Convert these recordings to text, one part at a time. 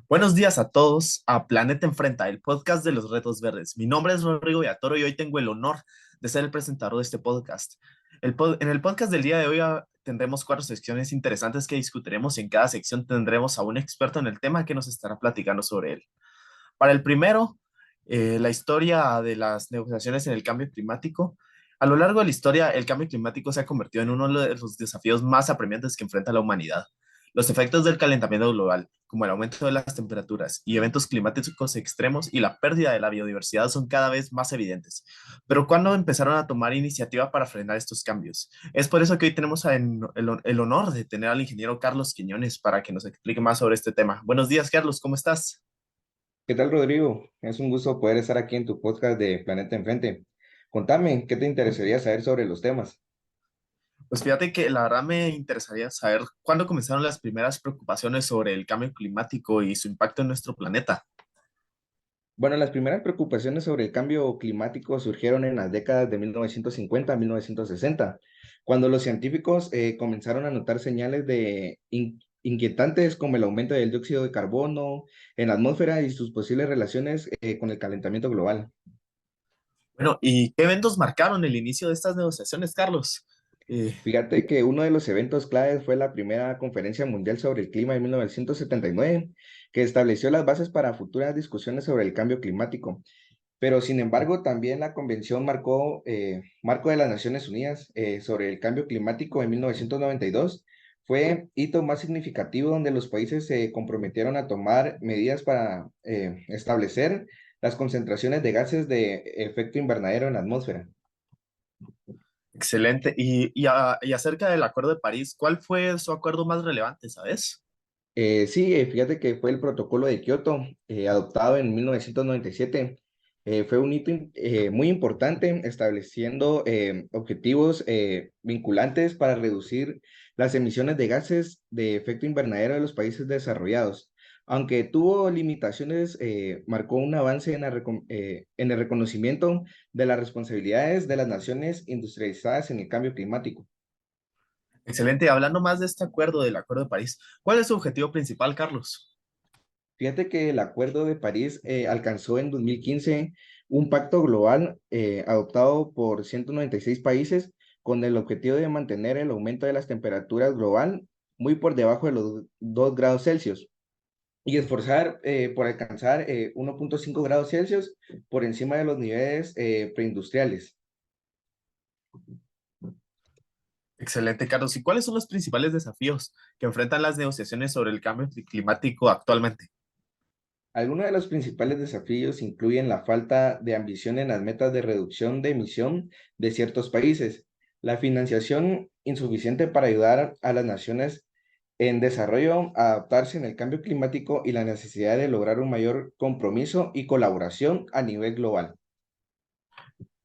Buenos días a todos a Planeta Enfrenta, el podcast de los retos verdes. Mi nombre es Rodrigo Villatoro y hoy tengo el honor de ser el presentador de este podcast. En el podcast del día de hoy tendremos cuatro secciones interesantes que discutiremos y en cada sección tendremos a un experto en el tema que nos estará platicando sobre él. Para el primero, la historia de las negociaciones en el cambio climático. A lo largo de la historia, el cambio climático se ha convertido en uno de los desafíos más apremiantes que enfrenta la humanidad. Los efectos del calentamiento global, como el aumento de las temperaturas y eventos climáticos extremos y la pérdida de la biodiversidad son cada vez más evidentes. Pero ¿cuándo empezaron a tomar iniciativa para frenar estos cambios? Es por eso que hoy tenemos el honor de tener al ingeniero Carlos Quiñones para que nos explique más sobre este tema. Buenos días, Carlos, ¿cómo estás? ¿Qué tal, Rodrigo? Es un gusto poder estar aquí en tu podcast de Planeta Enfrente. Contame, ¿qué te interesaría saber sobre los temas? Pues fíjate que la verdad me interesaría saber cuándo comenzaron las primeras preocupaciones sobre el cambio climático y su impacto en nuestro planeta. Bueno, las primeras preocupaciones sobre el cambio climático surgieron en las décadas de 1950 a 1960, cuando los científicos comenzaron a notar señales de inquietantes como el aumento del dióxido de carbono en la atmósfera y sus posibles relaciones con el calentamiento global. Bueno, ¿y qué eventos marcaron el inicio de estas negociaciones, Carlos? Eh, Fíjate que uno de los eventos claves fue la primera Conferencia Mundial sobre el Clima en 1979, que estableció las bases para futuras discusiones sobre el cambio climático. Pero, sin embargo, también la Convención Marco de las Naciones Unidas sobre el Cambio Climático en 1992 fue hito más significativo donde los países se comprometieron a tomar medidas para establecer las concentraciones de gases de efecto invernadero en la atmósfera. Excelente. Y acerca del Acuerdo de París, ¿cuál fue su acuerdo más relevante, sabes? Sí, fíjate que fue el protocolo de Kioto, adoptado en 1997. Fue un hito muy importante, estableciendo objetivos vinculantes para reducir las emisiones de gases de efecto invernadero de los países desarrollados. Aunque tuvo limitaciones, marcó un avance en el reconocimiento de las responsabilidades de las naciones industrializadas en el cambio climático. Excelente. Hablando más de este acuerdo, del Acuerdo de París, ¿cuál es su objetivo principal, Carlos? Fíjate que el Acuerdo de París alcanzó en 2015 un pacto global adoptado por 196 países con el objetivo de mantener el aumento de las temperaturas global muy por debajo de los 2 grados Celsius y esforzar por alcanzar 1,5 grados Celsius por encima de los niveles preindustriales. Excelente, Carlos. ¿Y cuáles son los principales desafíos que enfrentan las negociaciones sobre el cambio climático actualmente? Algunos de los principales desafíos incluyen la falta de ambición en las metas de reducción de emisión de ciertos países, la financiación insuficiente para ayudar a las naciones en desarrollo a adaptarse en el cambio climático y la necesidad de lograr un mayor compromiso y colaboración a nivel global.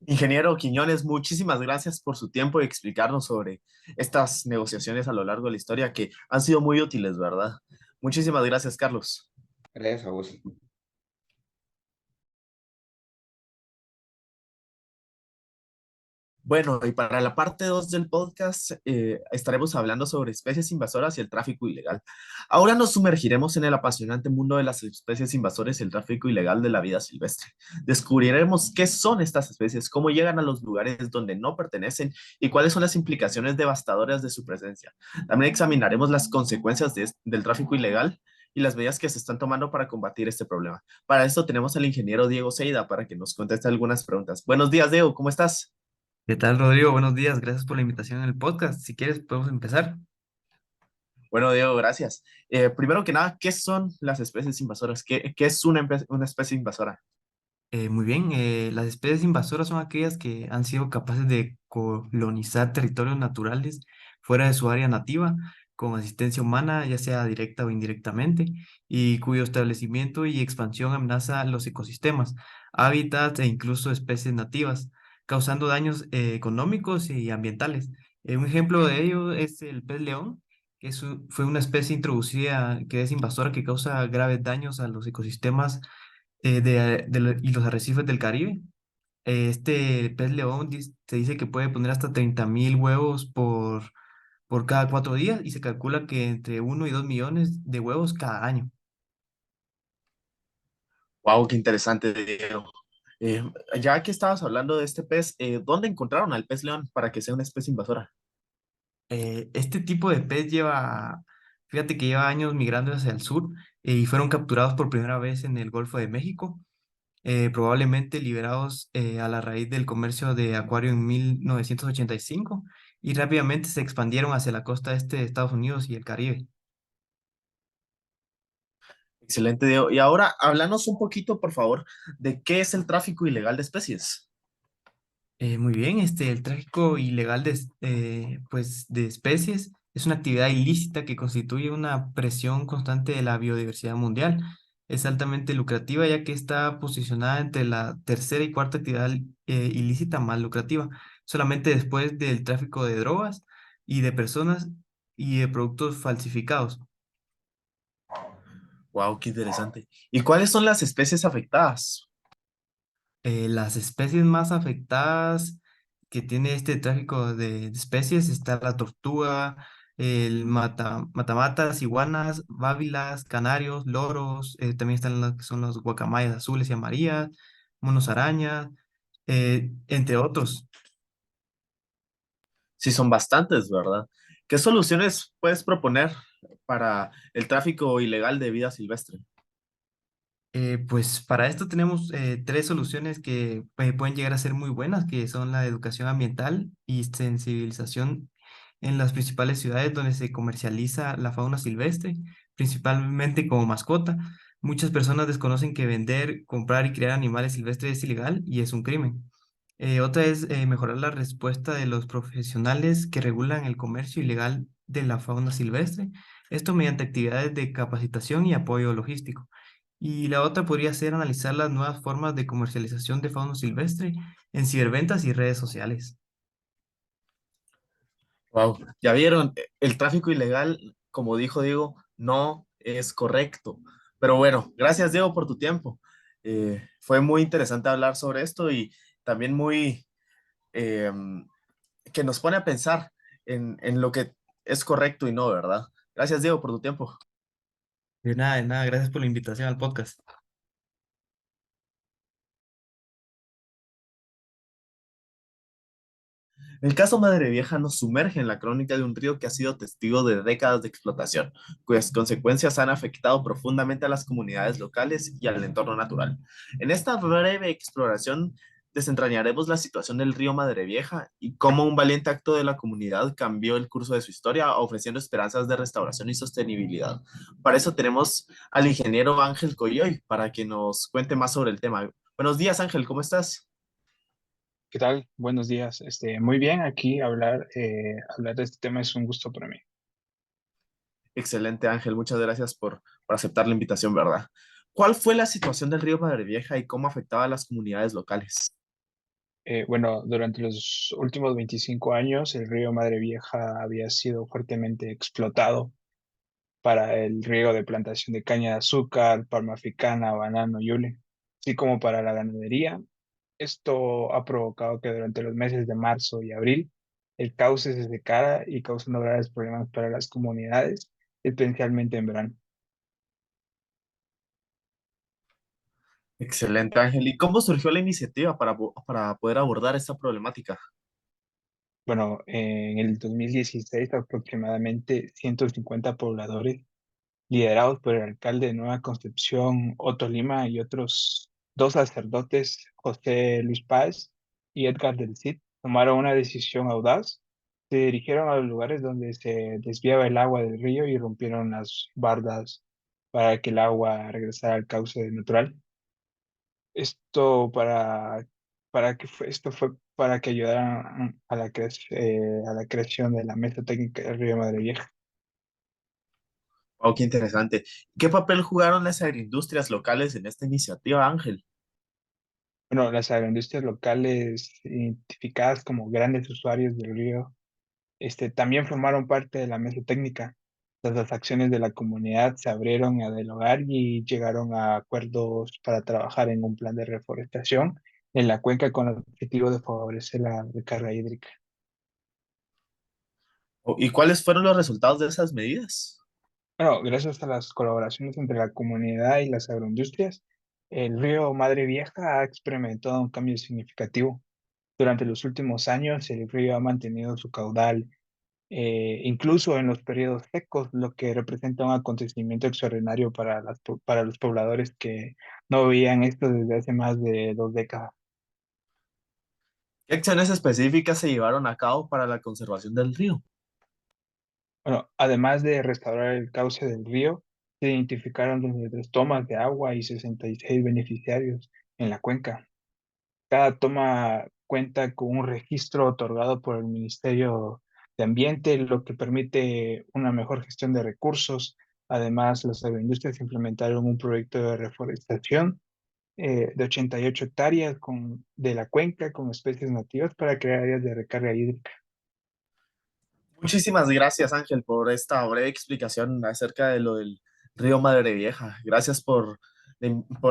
Ingeniero Quiñones, muchísimas gracias por su tiempo y explicarnos sobre estas negociaciones a lo largo de la historia que han sido muy útiles, ¿verdad? Muchísimas gracias, Carlos. Gracias a vos. Bueno, y para la parte 2 del podcast estaremos hablando sobre especies invasoras y el tráfico ilegal. Ahora nos sumergiremos en el apasionante mundo de las especies invasoras y el tráfico ilegal de la vida silvestre. Descubriremos qué son estas especies, cómo llegan a los lugares donde no pertenecen y cuáles son las implicaciones devastadoras de su presencia. También examinaremos las consecuencias del tráfico ilegal y las medidas que se están tomando para combatir este problema. Para esto tenemos al ingeniero Diego Seida para que nos conteste algunas preguntas. Buenos días, Diego, ¿cómo estás? ¿Qué tal, Rodrigo? Buenos días, gracias por la invitación en el podcast. Si quieres, podemos empezar. Bueno, Diego, gracias. Primero que nada, ¿qué son las especies invasoras? ¿Qué es una especie invasora? Muy bien, las especies invasoras son aquellas que han sido capaces de colonizar territorios naturales fuera de su área nativa, con asistencia humana, ya sea directa o indirectamente, y cuyo establecimiento y expansión amenaza los ecosistemas, hábitats e incluso especies nativas, causando daños económicos y ambientales. Un ejemplo de ello es el pez león, que fue una especie introducida que es invasora que causa graves daños a los ecosistemas y los arrecifes del Caribe. Este pez león se dice que puede poner hasta 30.000 huevos por cada 4 días y se calcula que entre 1 y 2 millones de huevos cada año. Wow, qué interesante, Diego. Eh, ya que estabas hablando de este pez, ¿dónde encontraron al pez león para que sea una especie invasora? Este tipo de pez fíjate que lleva años migrando hacia el sur y fueron capturados por primera vez en el Golfo de México, probablemente liberados a la raíz del comercio de acuario en 1985 y rápidamente se expandieron hacia la costa este de Estados Unidos y el Caribe. Excelente, Diego. Y ahora, háblanos un poquito, por favor, de qué es el tráfico ilegal de especies. Muy bien, el tráfico ilegal pues, de especies es una actividad ilícita que constituye una presión constante de la biodiversidad mundial. Es altamente lucrativa ya que está posicionada entre la tercera y cuarta actividad ilícita más lucrativa, solamente después del tráfico de drogas y de personas y de productos falsificados. Wow, qué interesante. ¿Y cuáles son las especies afectadas? Las especies más afectadas que tiene este tráfico de especies está la tortuga, el matamatas, iguanas, bábilas, canarios, loros, también están las que son los guacamayas azules y amarillas, monos araña, entre otros. Sí, son bastantes, ¿verdad? ¿Qué soluciones puedes proponer para el tráfico ilegal de vida silvestre? Pues para esto tenemos tres soluciones que pueden llegar a ser muy buenas, que son la educación ambiental y sensibilización en las principales ciudades donde se comercializa la fauna silvestre, principalmente como mascota. Muchas personas desconocen que vender, comprar y criar animales silvestres es ilegal y es un crimen. Otra es mejorar la respuesta de los profesionales que regulan el comercio ilegal de la fauna silvestre, esto mediante actividades de capacitación y apoyo logístico. Y la otra podría ser analizar las nuevas formas de comercialización de fauna silvestre en ciberventas y redes sociales. Wow, ya vieron, el tráfico ilegal, como dijo Diego, no es correcto. Pero bueno, gracias Diego por tu tiempo. Fue muy interesante hablar sobre esto y también muy eh, que nos pone a pensar en lo que es correcto y no, ¿verdad? Gracias Diego por tu tiempo. De nada, gracias por la invitación al podcast. El caso Madre Vieja nos sumerge en la crónica de un río que ha sido testigo de décadas de explotación, cuyas consecuencias han afectado profundamente a las comunidades locales y al entorno natural. En esta breve exploración desentrañaremos la situación del río Madre Vieja y cómo un valiente acto de la comunidad cambió el curso de su historia, ofreciendo esperanzas de restauración y sostenibilidad. Para eso tenemos al ingeniero Ángel Coyoy para que nos cuente más sobre el tema. Buenos días, Ángel, ¿cómo estás? ¿Qué tal? Buenos días. Muy bien, aquí hablar de este tema es un gusto para mí. Excelente, Ángel. Muchas gracias por aceptar la invitación, ¿verdad? ¿Cuál fue la situación del río Madre Vieja y cómo afectaba a las comunidades locales? Bueno, durante los últimos 25 años, el río Madre Vieja había sido fuertemente explotado para el riego de plantación de caña de azúcar, palma africana, banano y hule, así como para la ganadería. Esto ha provocado que durante los meses de marzo y abril el cauce se secara y causando graves problemas para las comunidades, especialmente en verano. Excelente, Ángel. ¿Y cómo surgió la iniciativa para poder abordar esta problemática? Bueno, en el 2016 aproximadamente 150 pobladores, liderados por el alcalde de Nueva Concepción, Otto Lima, y otros dos sacerdotes, José Luis Páez y Edgar del Cid, tomaron una decisión audaz. Se dirigieron a los lugares donde se desviaba el agua del río y rompieron las bardas para que el agua regresara al cauce natural. Esto esto fue para que ayudaran a a la creación de la mesa técnica del río Madre Vieja. Oh, qué interesante. ¿Qué papel jugaron las agroindustrias locales en esta iniciativa, Ángel? Bueno, las agroindustrias locales, identificadas como grandes usuarios del río, también formaron parte de la mesa técnica. Las acciones de la comunidad se abrieron a dialogar y llegaron a acuerdos para trabajar en un plan de reforestación en la cuenca con el objetivo de favorecer la recarga hídrica. ¿Y cuáles fueron los resultados de esas medidas? Bueno, gracias a las colaboraciones entre la comunidad y las agroindustrias, El río Madre Vieja ha experimentado un cambio significativo. Durante los últimos años, el río ha mantenido su caudal, incluso en los periodos secos, lo que representa un acontecimiento extraordinario para para los pobladores que no veían esto desde hace más de 2 décadas. ¿Qué acciones específicas se llevaron a cabo para la conservación del río? Bueno, además de restaurar el cauce del río, se identificaron 23 tomas de agua y 66 beneficiarios en la cuenca. Cada toma cuenta con un registro otorgado por el Ministerio de Ambiente, lo que permite una mejor gestión de recursos. Además, las agroindustrias implementaron un proyecto de reforestación de 88 hectáreas de la cuenca con especies nativas para crear áreas de recarga hídrica. Muchísimas gracias, Ángel, por esta breve explicación acerca de lo del río Madre Vieja. Gracias por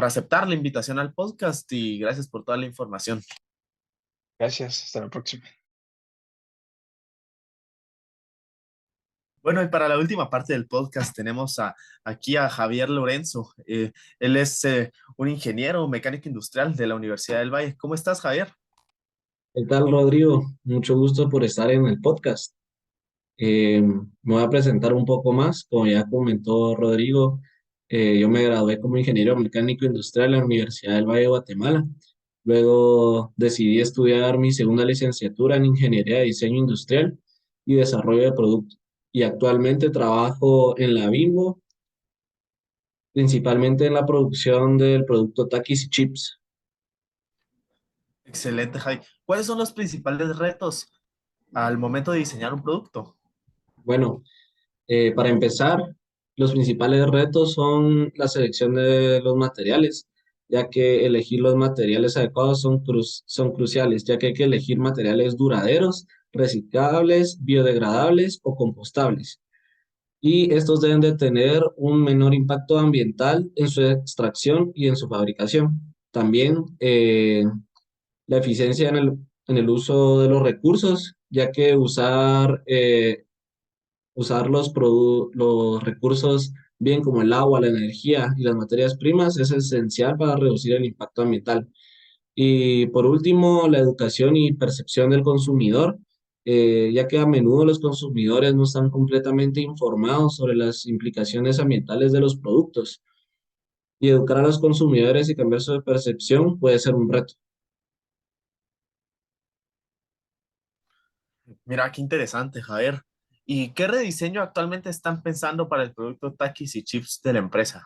aceptar la invitación al podcast y gracias por toda la información. Gracias, hasta la próxima. Bueno, y para la última parte del podcast tenemos aquí a Javier Lorenzo. Él es un ingeniero mecánico industrial de la Universidad del Valle. ¿Cómo estás, Javier? ¿Qué tal, Rodrigo? Mucho gusto por estar en el podcast. Me voy a presentar un poco más. Como ya comentó Rodrigo, yo me gradué como ingeniero mecánico industrial en la Universidad del Valle de Guatemala. Luego decidí estudiar mi segunda licenciatura en Ingeniería de Diseño Industrial y Desarrollo de Producto. Y actualmente trabajo en la Bimbo, principalmente en la producción del producto Takis y Chips. Excelente, Javi. ¿Cuáles son los principales retos al momento de diseñar un producto? Bueno, para empezar, los principales retos son la selección de los materiales, ya que elegir los materiales adecuados son cruciales, ya que hay que elegir materiales duraderos, reciclables, biodegradables o compostables. Y estos deben de tener un menor impacto ambiental en su extracción y en su fabricación. También la eficiencia en el uso de los recursos, ya que usar los recursos bien como el agua, la energía y las materias primas es esencial para reducir el impacto ambiental. Y por último, la educación y percepción del consumidor, ya que a menudo los consumidores no están completamente informados sobre las implicaciones ambientales de los productos. Y educar a los consumidores y cambiar su percepción puede ser un reto. Mira, qué interesante, Javier. ¿Y qué rediseño actualmente están pensando para el producto Takis y Chips de la empresa?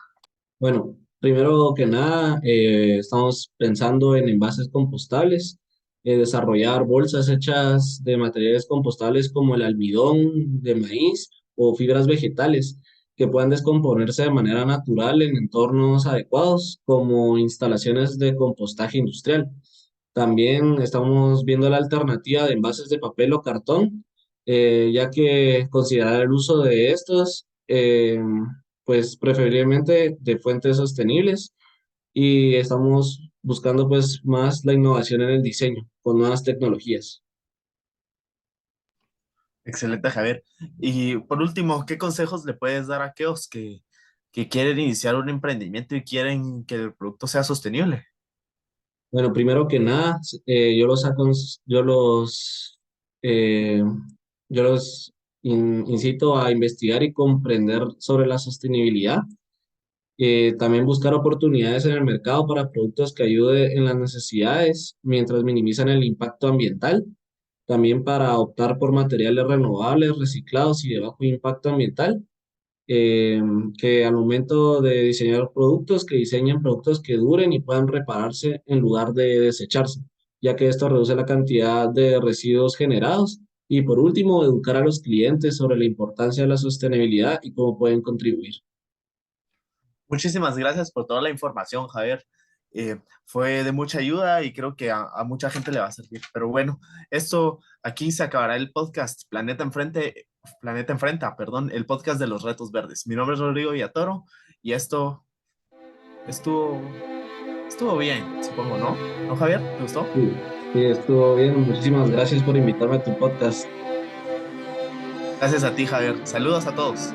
Bueno, primero que nada, estamos pensando en envases compostables, desarrollar bolsas hechas de materiales compostables como el almidón de maíz o fibras vegetales que puedan descomponerse de manera natural en entornos adecuados, como instalaciones de compostaje industrial. También estamos viendo la alternativa de envases de papel o cartón, ya que considerar el uso de estos, pues preferiblemente de fuentes sostenibles, y estamos buscando pues más la innovación en el diseño con nuevas tecnologías. Excelente, Javier. Y por último, ¿qué consejos le puedes dar a aquellos que quieren iniciar un emprendimiento y quieren que el producto sea sostenible? Bueno, primero que nada, eh, yo los incito a investigar y comprender sobre la sostenibilidad. También buscar oportunidades en el mercado para productos que ayuden en las necesidades mientras minimizan el impacto ambiental. También para optar por materiales renovables, reciclados y de bajo impacto ambiental, eh, que al momento de diseñar productos, que diseñen productos que duren y puedan repararse en lugar de desecharse, ya que esto reduce la cantidad de residuos generados. Y por último, educar a los clientes sobre la importancia de la sostenibilidad y cómo pueden contribuir. Muchísimas gracias por toda la información, Javier. Fue de mucha ayuda y creo que a mucha gente le va a servir. Pero bueno, esto aquí se acabará el podcast Planeta Enfrenta, perdón, el podcast de los retos verdes. Mi nombre es Rodrigo Villatoro y esto estuvo, estuvo bien, supongo, ¿no? ¿No, Javier? ¿Te gustó? Sí, sí, estuvo bien. Muchísimas gracias por invitarme a tu podcast. Gracias a ti, Javier. Saludos a todos.